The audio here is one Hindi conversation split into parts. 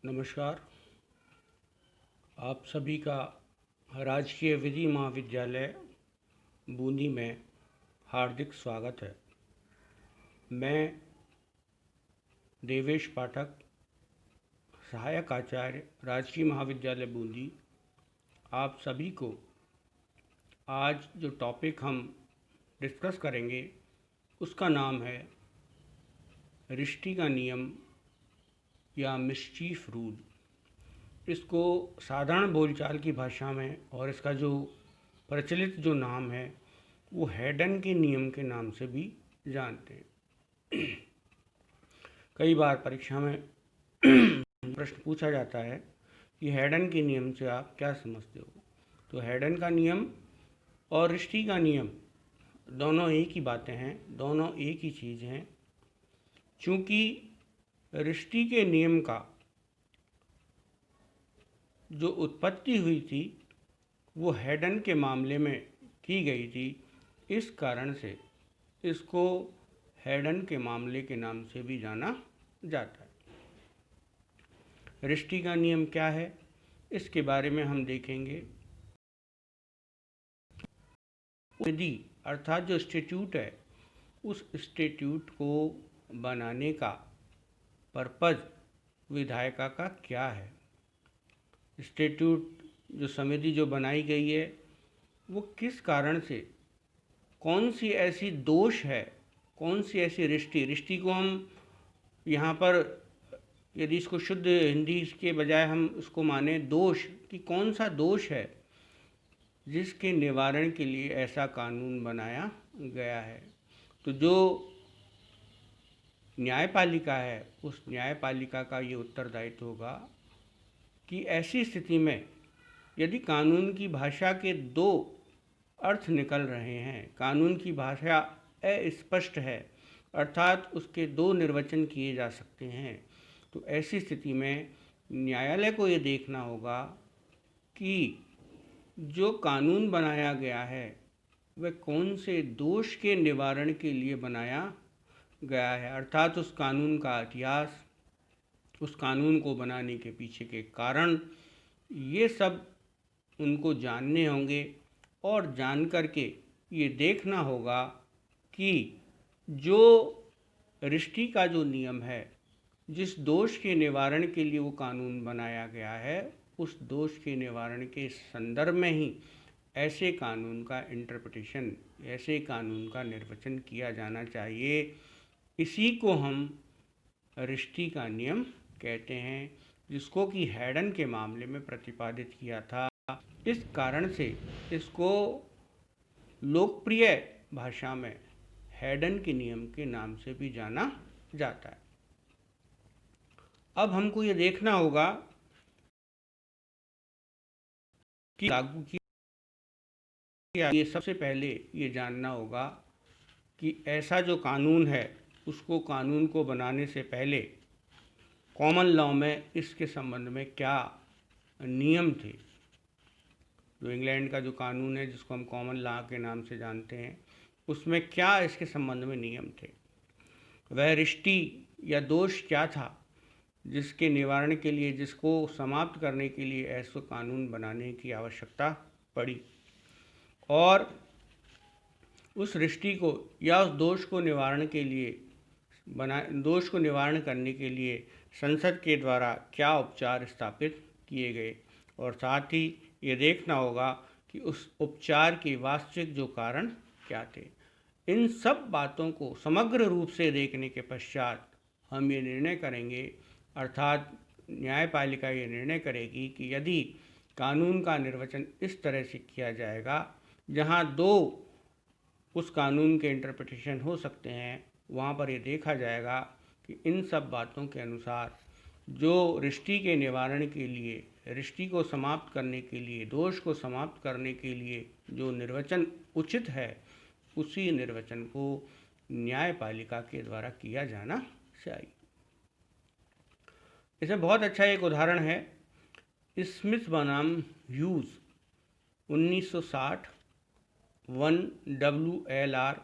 नमस्कार। आप सभी का राजकीय विधि महाविद्यालय बूंदी में हार्दिक स्वागत है। मैं देवेश पाठक, सहायक आचार्य, राजकीय महाविद्यालय बूंदी, आप सभी को आज जो टॉपिक हम डिस्कस करेंगे उसका नाम है रिश्ती का नियम या मिसचीफ रूल। इसको साधारण बोलचाल की भाषा में और इसका जो प्रचलित जो नाम है वो हेडन के नियम के नाम से भी जानते हैं। कई बार परीक्षा में प्रश्न पूछा जाता है कि हेडन के नियम से आप क्या समझते हो। तो हेडन का नियम और रिश्ती का नियम दोनों एक ही बातें हैं, दोनों एक ही चीज़ हैं। चूँकि रिश्ती के नियम का जो उत्पत्ति हुई थी वो हेडन के मामले में की गई थी, इस कारण से इसको हेडन के मामले के नाम से भी जाना जाता है। रिश्ती का नियम क्या है, इसके बारे में हम देखेंगे। विधि अर्थात जो स्टैट्यूट है, उस स्टैट्यूट को बनाने का पर्पज़ विधायिका का क्या है। स्टैट्यूट जो समिति जो बनाई गई है वो किस कारण से, कौन सी ऐसी दोष है, कौन सी ऐसी रिश्ती को हम यहाँ पर यदि इसको शुद्ध हिंदी के बजाय हम उसको माने दोष, कि कौन सा दोष है जिसके निवारण के लिए ऐसा कानून बनाया गया है। तो जो न्यायपालिका है उस न्यायपालिका का ये उत्तरदायित्व होगा कि ऐसी स्थिति में यदि कानून की भाषा के दो अर्थ निकल रहे हैं, कानून की भाषा अस्पष्ट है अर्थात उसके दो निर्वचन किए जा सकते हैं, तो ऐसी स्थिति में न्यायालय को ये देखना होगा कि जो कानून बनाया गया है वह कौन से दोष के निवारण के लिए बनाया गया है। अर्थात उस कानून का इतिहास, उस कानून को बनाने के पीछे के कारण, ये सब उनको जानने होंगे और जान कर के ये देखना होगा कि जो रिश्ती का जो नियम है, जिस दोष के निवारण के लिए वो कानून बनाया गया है, उस दोष के निवारण के संदर्भ में ही ऐसे कानून का इंटरप्रिटेशन, ऐसे कानून का निर्वचन किया जाना चाहिए। इसी को हम रिश्ती का नियम कहते हैं, जिसको कि हेडन के मामले में प्रतिपादित किया था। इस कारण से इसको लोकप्रिय भाषा में हेडन के नियम के नाम से भी जाना जाता है। अब हमको ये देखना होगा कि लागू किया, ये सबसे पहले ये जानना होगा कि ऐसा जो कानून है उसको, कानून को बनाने से पहले कॉमन लॉ में इसके संबंध में क्या नियम थे। जो इंग्लैंड का जो कानून है जिसको हम कॉमन लॉ के नाम से जानते हैं, उसमें क्या इसके संबंध में नियम थे, वह रिश्ती या दोष क्या था जिसके निवारण के लिए, जिसको समाप्त करने के लिए ऐसा कानून बनाने की आवश्यकता पड़ी, और उस रिश्ती को या उस दोष को निवारण के लिए दोष को निवारण करने के लिए संसद के द्वारा क्या उपचार स्थापित किए गए, और साथ ही ये देखना होगा कि उस उपचार के वास्तविक जो कारण क्या थे। इन सब बातों को समग्र रूप से देखने के पश्चात हम ये निर्णय करेंगे, अर्थात न्यायपालिका ये निर्णय करेगी कि यदि कानून का निर्वचन इस तरह से किया जाएगा जहाँ दो उस कानून के इंटरप्रिटेशन हो सकते हैं, वहाँ पर ये देखा जाएगा कि इन सब बातों के अनुसार जो रिश्ती के निवारण के लिए, रिश्ती को समाप्त करने के लिए, दोष को समाप्त करने के लिए जो निर्वचन उचित है, उसी निर्वचन को न्यायपालिका के द्वारा किया जाना चाहिए। इसमें बहुत अच्छा एक उदाहरण है, स्मिथ बनाम ह्यूज 1960 1WLR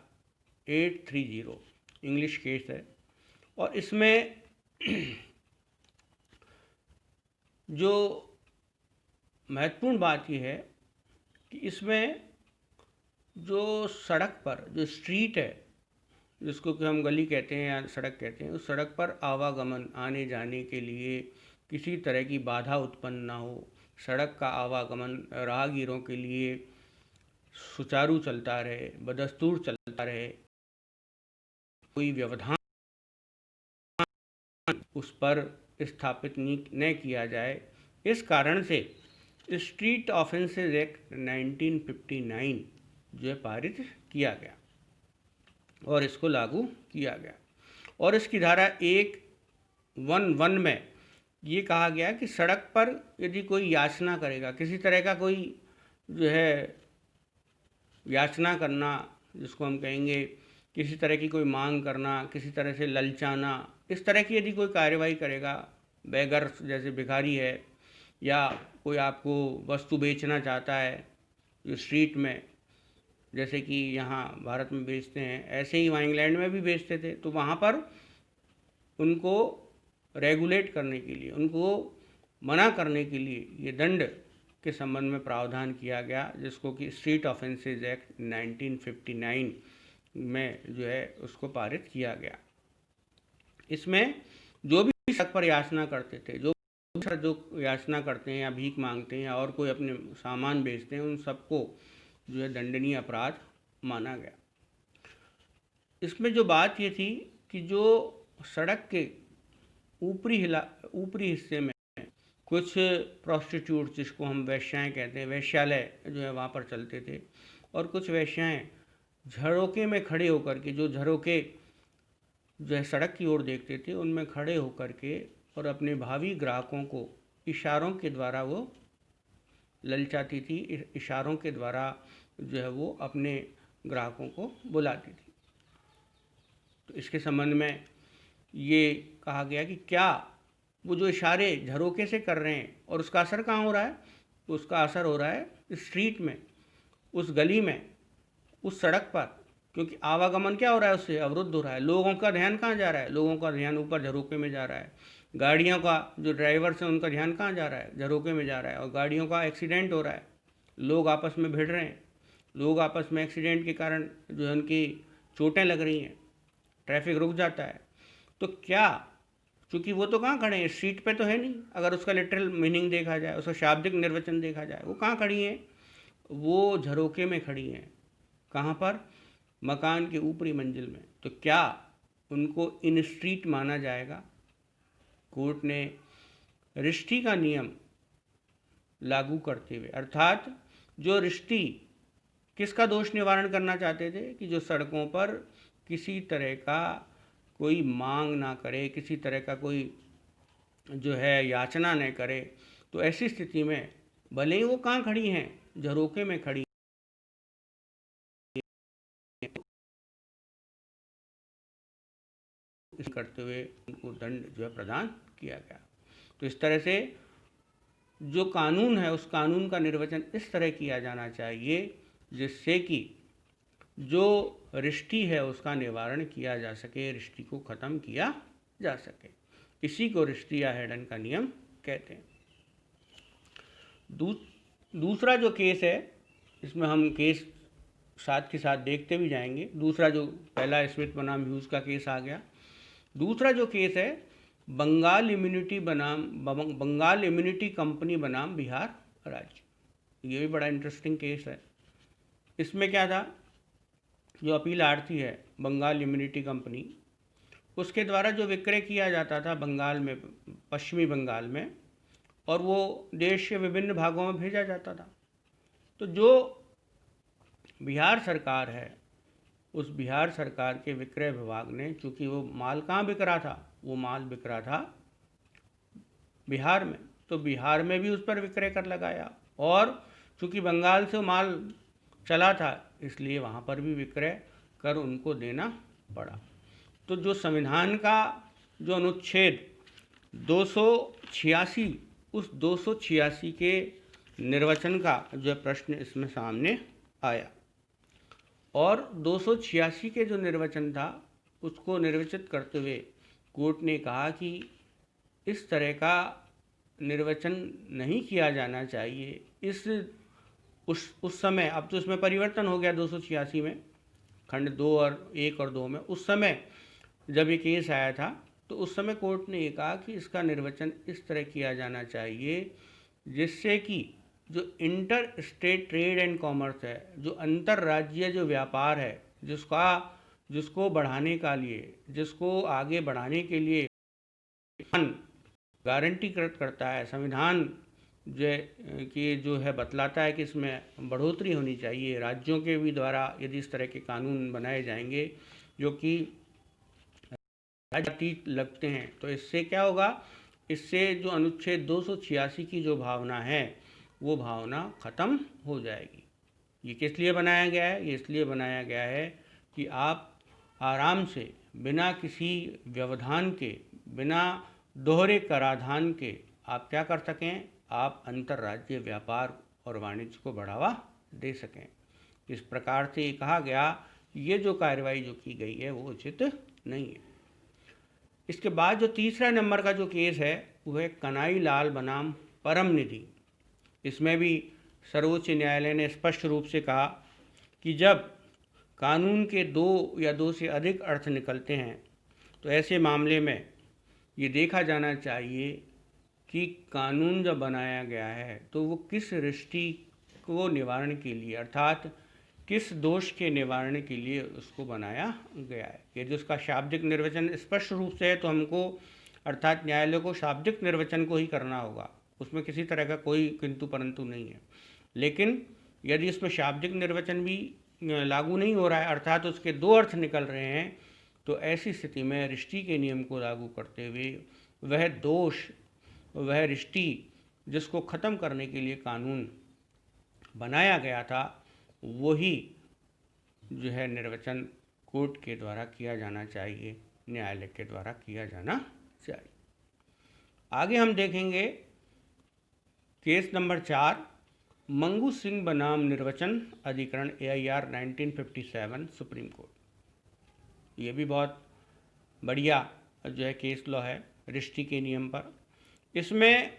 830 इंग्लिश केस है। और इसमें जो महत्वपूर्ण बात यह है कि इसमें जो सड़क पर जो स्ट्रीट है, जिसको कि हम गली कहते हैं या सड़क कहते हैं, उस सड़क पर आवागमन आने जाने के लिए किसी तरह की बाधा उत्पन्न ना हो, सड़क का आवागमन राहगीरों के लिए सुचारू चलता रहे, बदस्तूर चलता रहे, कोई व्यवधान उस पर स्थापित न किया जाए। इस कारण से स्ट्रीट ऑफेंसेस एक्ट 1959 जो है पारित किया गया और इसको लागू किया गया। और इसकी धारा 111 में ये कहा गया कि सड़क पर यदि कोई याचना करेगा, किसी तरह का कोई जो है याचना करना, जिसको हम कहेंगे किसी तरह की कोई मांग करना, किसी तरह से ललचाना, इस तरह की यदि कोई कार्रवाई करेगा, बेगर जैसे भिखारी है या कोई आपको वस्तु बेचना चाहता है जो स्ट्रीट में, जैसे कि यहाँ भारत में बेचते हैं, ऐसे ही वहाँ इंग्लैंड में भी बेचते थे, तो वहाँ पर उनको रेगुलेट करने के लिए, उनको मना करने के लिए ये दंड के संबंध में प्रावधान किया गया, जिसको कि स्ट्रीट ऑफेंसेस एक्ट 1959 में जो है उसको पारित किया गया। इसमें जो भी सड़क पर याचना करते थे, जो याचना करते हैं या भीख मांगते हैं या और कोई अपने सामान बेचते हैं, उन सबको जो है दंडनीय अपराध माना गया। इसमें जो बात ये थी कि जो सड़क के ऊपरी हिस्से में कुछ प्रोस्टिट्यूट, जिसको हम वेश्याएं कहते हैं, वेश्यालय जो है वहाँ पर चलते थे, और कुछ वेश्याएं झरोके में खड़े होकर के, जो झरोके जो है सड़क की ओर देखते थे, उनमें खड़े होकर के और अपने भावी ग्राहकों को इशारों के द्वारा वो ललचाती थी, इशारों के द्वारा जो है वो अपने ग्राहकों को बुलाती थी। तो इसके संबंध में ये कहा गया कि क्या वो जो इशारे झरोके से कर रहे हैं और उसका असर कहाँ हो रहा है, तो उसका असर हो रहा है स्ट्रीट में, उस गली में, उस सड़क पर, क्योंकि आवागमन क्या हो रहा है, उससे अवरुद्ध हो रहा है। लोगों का ध्यान कहाँ जा रहा है, लोगों का ध्यान ऊपर झरोके में जा रहा है। गाड़ियों का जो ड्राइवर्स हैं उनका ध्यान कहाँ जा रहा है, झरोके में जा रहा है, और गाड़ियों का एक्सीडेंट हो रहा है, लोग आपस में भिड़ रहे हैं, लोग आपस में एक्सीडेंट के कारण जो है उनकी चोटें लग रही हैं, ट्रैफिक रुक जाता है। तो क्या, चूँकि वो तो कहाँ खड़े हैं, स्ट्रीट पे तो है नहीं, अगर उसका लिटरल मीनिंग देखा जाए, उसका शाब्दिक निर्वचन देखा जाए, वो कहाँ खड़ी हैं, वो झरोके में खड़ी हैं। कहाँ पर, मकान के ऊपरी मंजिल में। तो क्या उनको इन स्ट्रीट माना जाएगा? कोर्ट ने रिश्ती का नियम लागू करते हुए, अर्थात जो रिश्ती किसका दोष निवारण करना चाहते थे कि जो सड़कों पर किसी तरह का कोई मांग ना करे, किसी तरह का कोई जो है याचना न करे, तो ऐसी स्थिति में भले ही वो कहाँ खड़ी हैं, झरोके में खड़ी करते हुए उनको दंड जो है प्रदान किया गया। तो इस तरह से जो कानून है, उस कानून का निर्वचन इस तरह किया जाना चाहिए जिससे कि जो रिश्ती है उसका निवारण किया जा सके, रिश्ती को ख़त्म किया जा सके। इसी को रिश्ती या हेडन का नियम कहते हैं। दूसरा जो केस है, इसमें हम केस साथ के साथ देखते भी जाएंगे। दूसरा जो पहला स्मिथ बनाम ह्यूज का केस आ गया, दूसरा जो केस है बंगाल इम्यूनिटी कंपनी बनाम बिहार राज्य। ये भी बड़ा इंटरेस्टिंग केस है। इसमें क्या था, जो अपीलार्थी है बंगाल इम्यूनिटी कंपनी, उसके द्वारा जो विक्रय किया जाता था बंगाल में, पश्चिमी बंगाल में, और वो देश के विभिन्न भागों में भेजा जाता था। तो जो बिहार सरकार है, उस बिहार सरकार के विक्रय विभाग ने, चूँकि वो माल कहाँ बिक रहा था, वो माल बिक रहा था बिहार में, तो बिहार में भी उस पर विक्रय कर लगाया, और चूँकि बंगाल से वो माल चला था इसलिए वहाँ पर भी विक्रय कर उनको देना पड़ा। तो जो संविधान का जो अनुच्छेद 286, उस 286 के निर्वचन का जो प्रश्न इसमें सामने आया, और 286 के जो निर्वचन था उसको निर्वचित करते हुए कोर्ट ने कहा कि इस तरह का निर्वाचन नहीं किया जाना चाहिए, इस उस समय, अब तो इसमें परिवर्तन हो गया 286 में, खंड 2 और 1 और 2 में, उस समय जब ये केस आया था तो उस समय कोर्ट ने ये कहा कि इसका निर्वाचन इस तरह किया जाना चाहिए जिससे कि जो inter state trade and commerce है, जो अंतर्राज्यीय जो व्यापार है, जिसको बढ़ाने का लिए, जिसको आगे बढ़ाने के लिए गारंटी करता है संविधान, जो है बतलाता है कि इसमें बढ़ोतरी होनी चाहिए। राज्यों के भी द्वारा यदि इस तरह के कानून बनाए जाएंगे जो कि राज्यातीत लगते हैं, तो इससे क्या होगा, इससे जो अनुच्छेद 286 की जो भावना है वो भावना ख़त्म हो जाएगी। ये किस लिए बनाया गया है? ये इसलिए बनाया गया है कि आप आराम से बिना किसी व्यवधान के, बिना दोहरे कराधान के आप क्या कर सकें, आप अंतर्राज्यीय व्यापार और वाणिज्य को बढ़ावा दे सकें। इस प्रकार से ये कहा गया ये जो कार्रवाई जो की गई है वो उचित नहीं है। इसके बाद जो तीसरा नंबर का जो केस है वो है कन्हई लाल बनाम परम निधि। इसमें भी सर्वोच्च न्यायालय ने स्पष्ट रूप से कहा कि जब कानून के दो या दो से अधिक अर्थ निकलते हैं तो ऐसे मामले में ये देखा जाना चाहिए कि कानून जब बनाया गया है तो वो किस दृष्टि को निवारण के लिए, अर्थात किस दोष के निवारण के लिए उसको बनाया गया है। यदि उसका शाब्दिक निर्वचन स्पष्ट रूप से है तो हमको, अर्थात न्यायालय को शाब्दिक निर्वचन को ही करना होगा, उसमें किसी तरह का कोई किंतु परंतु नहीं है। लेकिन यदि इसमें शाब्दिक निर्वचन भी लागू नहीं हो रहा है, अर्थात उसके दो अर्थ निकल रहे हैं, तो ऐसी स्थिति में रिष्टि के नियम को लागू करते हुए वह दोष, वह रिष्टि जिसको ख़त्म करने के लिए कानून बनाया गया था, वही जो है निर्वचन कोर्ट के द्वारा किया जाना चाहिए, न्यायालय के द्वारा किया जाना चाहिए। आगे हम देखेंगे केस नंबर 4, मंगू सिंह बनाम निर्वचन अधिकरण AIR 1957 सुप्रीम कोर्ट। ये भी बहुत बढ़िया जो है केस लॉ है रिष्टि के नियम पर। इसमें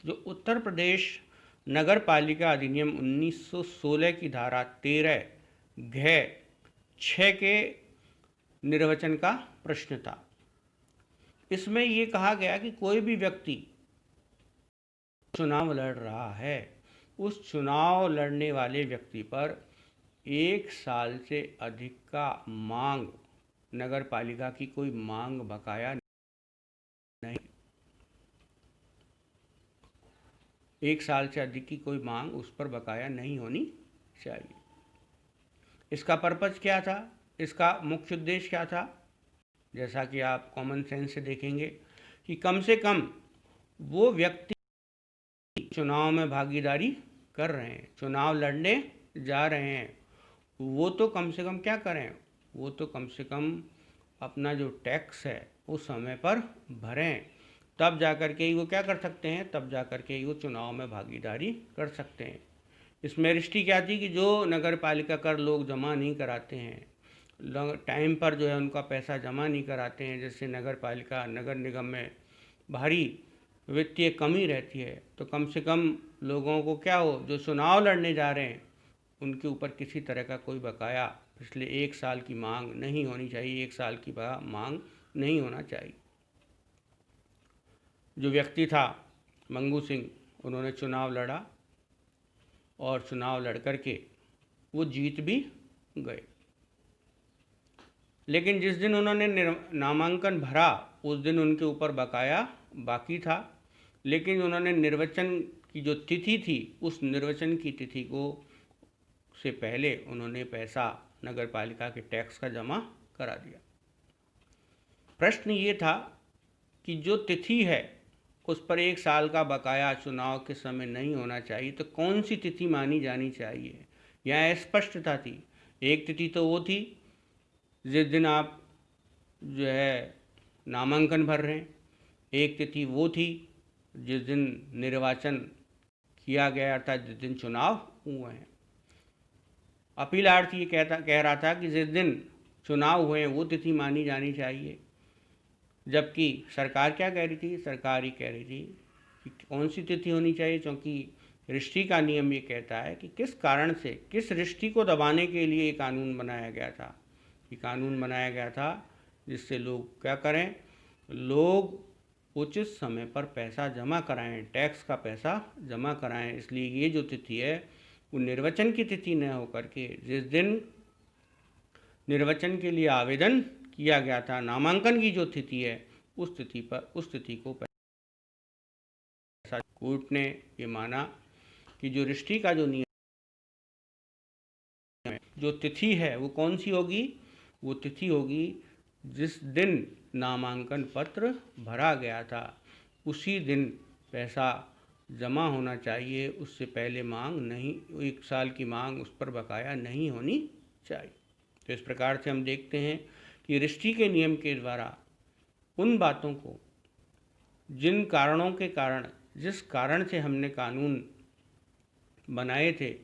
जो उत्तर प्रदेश नगर पालिका अधिनियम 1916 की धारा 13(6) के निर्वचन का प्रश्न था। इसमें ये कहा गया कि कोई भी व्यक्ति चुनाव लड़ रहा है, उस चुनाव लड़ने वाले व्यक्ति पर 1 साल से अधिक का मांग, नगर पालिका की कोई मांग बकाया नहीं, 1 साल से अधिक की कोई मांग उस पर बकाया नहीं होनी चाहिए। इसका पर्पज़ क्या था, इसका मुख्य उद्देश्य क्या था? जैसा कि आप कॉमन सेंस से देखेंगे कि कम से कम वो व्यक्ति चुनाव में भागीदारी कर रहे हैं, चुनाव लड़ने जा रहे हैं, वो तो कम से कम क्या करें, वो तो कम से कम अपना जो टैक्स है वो समय पर भरें, तब जा कर के ही वो क्या कर सकते हैं, तब जा कर के ही वो चुनाव में भागीदारी कर सकते हैं। इसमें रिष्टि क्या थी कि जो नगर पालिका कर लोग जमा नहीं कराते हैं, टाइम पर जो है उनका पैसा जमा नहीं कराते हैं, जैसे नगर पालिका, नगर निगम में भारी वित्तीय कमी रहती है, तो कम से कम लोगों को क्या हो, जो चुनाव लड़ने जा रहे हैं उनके ऊपर किसी तरह का कोई बकाया पिछले 1 साल की मांग नहीं होनी चाहिए, 1 साल की मांग नहीं होना चाहिए। जो व्यक्ति था मंगू सिंह, उन्होंने चुनाव लड़ा और चुनाव लड़ कर के वो जीत भी गए, लेकिन जिस दिन उन्होंने नामांकन भरा उस दिन उनके ऊपर बकाया बाकी था, लेकिन उन्होंने निर्वाचन की जो तिथि थी उस निर्वाचन की तिथि को से पहले उन्होंने पैसा नगर पालिका के टैक्स का जमा करा दिया। प्रश्न ये था कि जो तिथि है उस पर 1 साल का बकाया चुनाव के समय नहीं होना चाहिए, तो कौन सी तिथि मानी जानी चाहिए? यहाँ स्पष्टता थी। एक तिथि तो वो थी जिस दिन आप जो है नामांकन भर रहे हैं, एक तिथि वो थी जिस दिन निर्वाचन किया गया, अर्थात जिस दिन चुनाव हुए हैं। अपीलार्थी ये कह रहा था कि जिस दिन चुनाव हुए हैं वो तिथि मानी जानी चाहिए। जबकि सरकार क्या कह रही थी? सरकार ही कह रही थी कि कौन सी तिथि होनी चाहिए, क्योंकि रिश्ती का नियम ये कहता है कि किस कारण से, किस रिश्ती को दबाने के लिए ये कानून बनाया गया था। ये कानून बनाया गया था जिससे लोग क्या करें, लोग उचित समय पर पैसा जमा कराएं, टैक्स का पैसा जमा कराएं। इसलिए ये जो तिथि है वो निर्वाचन की तिथि न होकर के जिस दिन निर्वाचन के लिए आवेदन किया गया था, नामांकन की जो तिथि है, उस तिथि को पैसा। कोर्ट ने ये माना कि जो रजिस्ट्री का जो नियम है, जो तिथि है वो कौन सी होगी? वो तिथि होगी जिस दिन नामांकन पत्र भरा गया था, उसी दिन पैसा जमा होना चाहिए। उससे पहले मांग नहीं, 1 साल की मांग उस पर बकाया नहीं होनी चाहिए। तो इस प्रकार से हम देखते हैं कि रजिस्ट्री के नियम के द्वारा उन बातों को, जिन कारणों के कारण, जिस कारण से हमने कानून बनाए थे,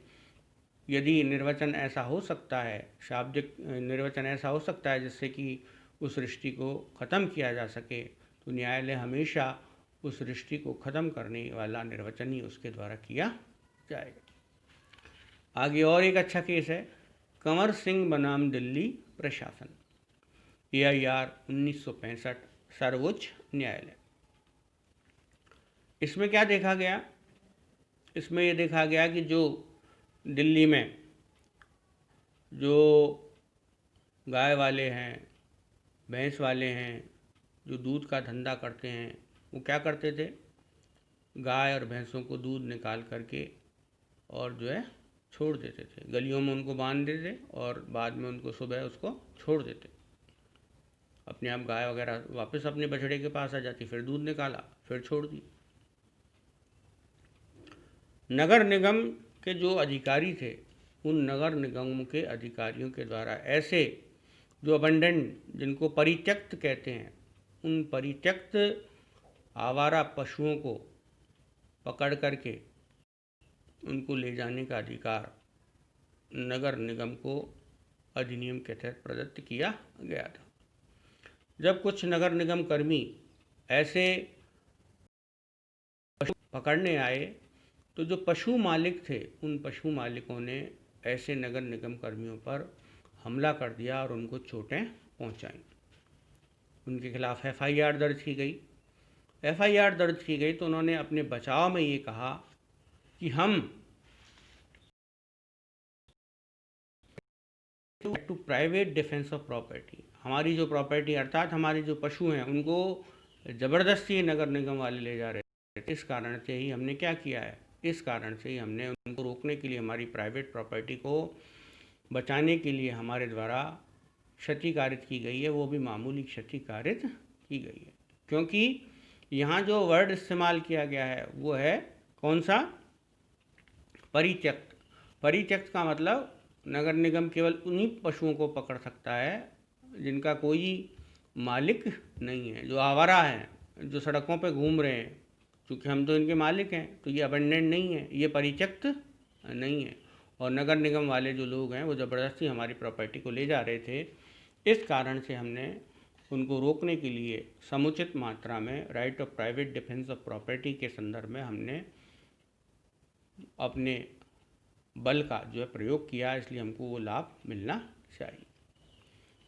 यदि निर्वचन ऐसा हो सकता है, शाब्दिक निर्वचन ऐसा हो सकता है जिससे कि उस रजिस्ट्री को ख़त्म किया जा सके, तो न्यायालय हमेशा उस रजिस्ट्री को ख़त्म करने वाला निर्वचन ही उसके द्वारा किया जाएगा। आगे और एक अच्छा केस है, कंवर सिंह बनाम दिल्ली प्रशासन, AIR 1965, सर्वोच्च न्यायालय। इसमें क्या देखा गया? इसमें ये देखा गया कि जो दिल्ली में जो गाय वाले हैं, भैंस वाले हैं, जो दूध का धंधा करते हैं, वो क्या करते थे? गाय और भैंसों को दूध निकाल करके और जो है छोड़ देते थे, गलियों में उनको बांध देते और बाद में उनको सुबह उसको छोड़ देते। अपने आप गाय वगैरह वापस अपने बछड़े के पास आ जाती, फिर दूध निकाला, फिर छोड़ दी। नगर निगम के जो अधिकारी थे, उन नगर निगम के अधिकारियों के द्वारा ऐसे जो अबंडेंट, जिनको परित्यक्त कहते हैं, उन परित्यक्त आवारा पशुओं को पकड़ करके उनको ले जाने का अधिकार नगर निगम को अधिनियम के तहत प्रदत्त किया गया था। जब कुछ नगर निगम कर्मी ऐसे पशु पकड़ने आए, तो जो पशु मालिक थे, उन पशु मालिकों ने ऐसे नगर निगम कर्मियों पर हमला कर दिया और उनको चोटें पहुंचाईं। उनके खिलाफ FIR दर्ज की गई। FIR दर्ज की गई तो उन्होंने अपने बचाव में ये कहा कि हम to private defence of property, हमारी जो प्रॉपर्टी अर्थात हमारे जो पशु हैं उनको ज़बरदस्ती नगर निगम वाले ले जा रहे थे। इस कारण से ही हमने क्या किया है, इस कारण से ही हमने उनको रोकने के लिए, हमारी प्राइवेट प्रॉपर्टी को बचाने के लिए हमारे द्वारा क्षति कारित की गई है, वो भी मामूली क्षति कारित की गई है। क्योंकि यहाँ जो वर्ड इस्तेमाल किया गया है वो है कौन सा? परित्यक्त। परित्यक्त का मतलब नगर निगम केवल उन्हीं पशुओं को पकड़ सकता है जिनका कोई मालिक नहीं है, जो आवारा हैं, जो सड़कों पे घूम रहे हैं। क्योंकि हम तो इनके मालिक हैं, तो ये अबंडेंट नहीं है, ये परित्यक्त नहीं है। और नगर निगम वाले जो लोग हैं वो ज़बरदस्ती हमारी प्रॉपर्टी को ले जा रहे थे। इस कारण से हमने उनको रोकने के लिए समुचित मात्रा में right of private defence of property के संदर्भ में हमने अपने बल का जो है प्रयोग किया, इसलिए हमको वो लाभ मिलना चाहिए।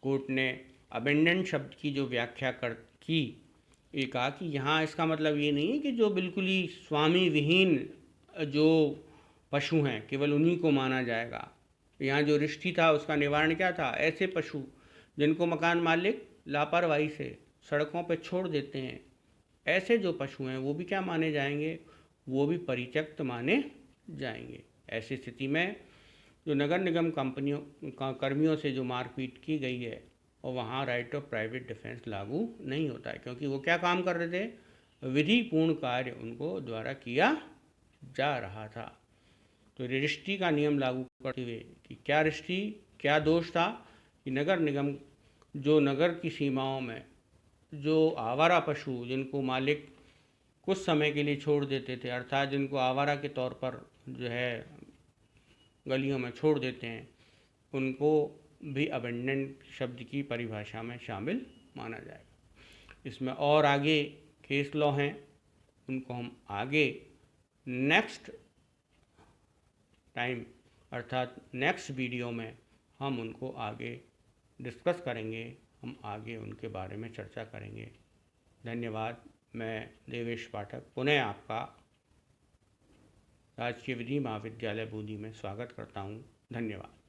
कोर्ट ने अबेंडेंट शब्द की जो व्याख्या की, ये कहा कि यहाँ इसका मतलब ये नहीं है कि जो बिल्कुल ही स्वामी विहीन जो पशु हैं केवल उन्हीं को माना जाएगा। यहाँ जो रिश्ती था उसका निवारण क्या था? ऐसे पशु जिनको मकान मालिक लापरवाही से सड़कों पर छोड़ देते हैं, ऐसे जो पशु हैं वो भी क्या माने जाएंगे? वो भी परित्यक्त माने जाएंगे। ऐसी स्थिति में जो नगर निगम कंपनियों कर्मियों से जो मारपीट की गई है, और वहाँ राइट ऑफ प्राइवेट डिफेंस लागू नहीं होता है, क्योंकि वो क्या काम कर रहे थे? विधिपूर्ण कार्य उनको द्वारा किया जा रहा था। तो रजिस्ट्री का नियम लागू करते हुए कि क्या रजिस्ट्री, क्या दोष था कि नगर निगम जो नगर की सीमाओं में जो आवारा पशु जिनको मालिक कुछ समय के लिए छोड़ देते थे, अर्थात जिनको आवारा के तौर पर जो है गलियों में छोड़ देते हैं, उनको भी अबेंडेंट शब्द की परिभाषा में शामिल माना जाएगा। इसमें और आगे केस लॉ हैं, उनको हम आगे नेक्स्ट टाइम अर्थात नेक्स्ट वीडियो में हम उनको आगे डिस्कस करेंगे, हम आगे उनके बारे में चर्चा करेंगे। धन्यवाद। मैं देवेश पाठक पुनः आपका राजकीय विधि महाविद्यालय बूंदी में स्वागत करता हूँ। धन्यवाद।